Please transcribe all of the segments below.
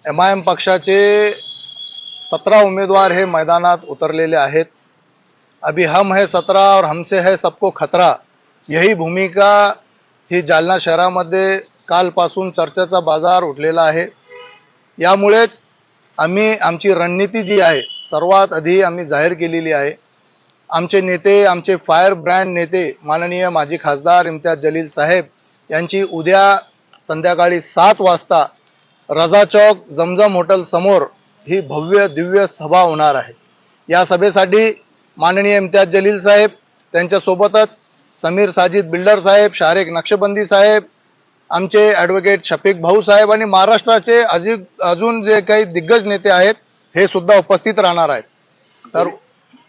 MIM पक्षाचे 17 उमेदवार हे मैदानात उतरलेले आहेत। अभी हम है 17 और हमसे है सबको खतरा, यही भूमिका ही जालना शहरामध्ये कालपासून चर्चेचा बाजार उठलेला आहे। यामुळेच आम्ही आमची रणनीती जी आहे सर्वात आधी आम्ही जाहीर केलेली आहे। आमचे नेते, आमचे फायर ब्रँड नेते माननीय माजी खासदार इम्तियाज जलील साहेब यांची उद्या संध्याकाळी 7 वाजता रजा चौक जमजम हॉटेल समोर ही भव्य दिव्य सभा होणार आहे। या सभेसाठी माननीय इम्तियाज जलील साहेब, त्यांच्यासोबतच समीर साजिद बिल्डर साहेब, शारेक नक्षबंदी साहेब, आमचे ॲडव्होकेट शफीक भाऊ साहेब आणि महाराष्ट्राचे अजून जे काही दिग्गज नेते आहेत हे सुद्धा उपस्थित राहणार आहेत। तर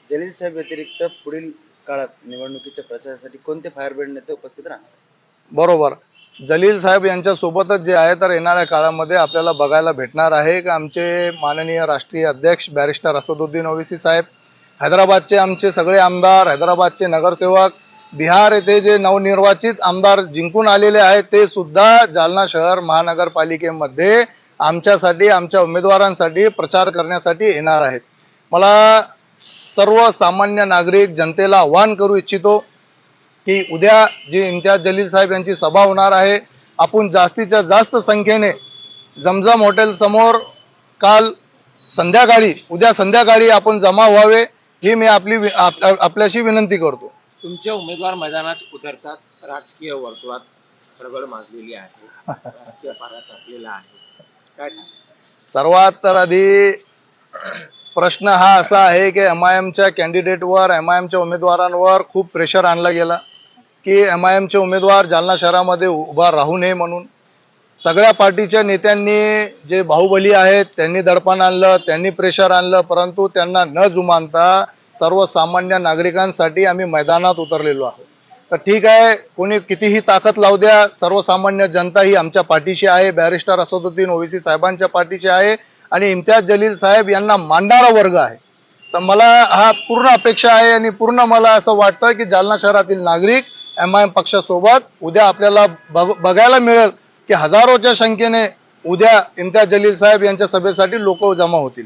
जलील साहेब व्यतिरिक्त पुढील काळात निवडणुकीच्या प्रचारासाठी कोणते फायर ब्रँड नेते उपस्थित राहणार? बरोबर, जलील साहेब यांच्या सोबतच जे आहे तर येणाऱ्या काळामध्ये आपल्याला बघायला भेटणार आहे की आमचे माननीय राष्ट्रीय अध्यक्ष बॅरिस्टर असदुद्दीन ओवैसी साहेब, हैदराबादचे आमचे सगळे आमदार, हैदराबादचे नगरसेवक, बिहार येथे जे नवनिर्वाचित आमदार जिंकून आलेले आहेत ते सुद्धा जालना शहर महानगरपालिकेमध्ये आमच्यासाठी, आमच्या उमेदवारांसाठी प्रचार करण्यासाठी येणार आहेत। मला सर्वसामान्य नागरिक जनतेला आवाहन करू इच्छितो की उद्या जी इम्तियाज जलील साहेब यांची सभा होणार आहे, आपण जास्तीच्या जास्त संख्येने जमजम हॉटेल समोर उद्या संध्याकाळी आपण जमा व्हावे ही मी आपल्याशी विनंती करतो। तुमचे उमेदवार मैदानात उतरतात, राजकीय वर्तुळात खळबळ माजलेली आहे, राजकीय पारा तापलेला आहे, काय सांग? सर्वात तर आधी प्रश्न हा असा आहे की MIMच्या कॅन्डिडेटवर, MIMच्या उमेदवारांवर खूप प्रेशर आणला गेला की MIMचे उमेदवार जालना शहरामध्ये उभा राहू नये म्हणून। सगळ्या पार्टीच्या नेत्यांनी जे बाहुबली आहेत त्यांनी दडपण आणलं, त्यांनी प्रेशर आणलं, परंतु त्यांना न जुमानता सर्वसामान्य नागरिकांसाठी आम्ही मैदानात उतरलेलो आहोत। तर ठीक आहे, कोणी कितीही ताकद लावू द्या, सर्वसामान्य जनता ही आमच्या पाठीशी आहे, बॅरिस्टर असदुद्दीन ओवैसी साहेबांच्या पाठीशी आहे आणि इम्तियाज जलील साहेब यांना मानणारा वर्ग आहे। तर मला हा पूर्ण अपेक्षा आहे आणि पूर्ण मला असं वाटतं की जालना शहरातील नागरिक MIM पक्षासोबत उद्या आपल्याला बघायला मिळेल की हजारोच्या संख्येने उद्या इम्तियाज जलील साहेब यांच्या सभेसाठी लोक जमा होतील।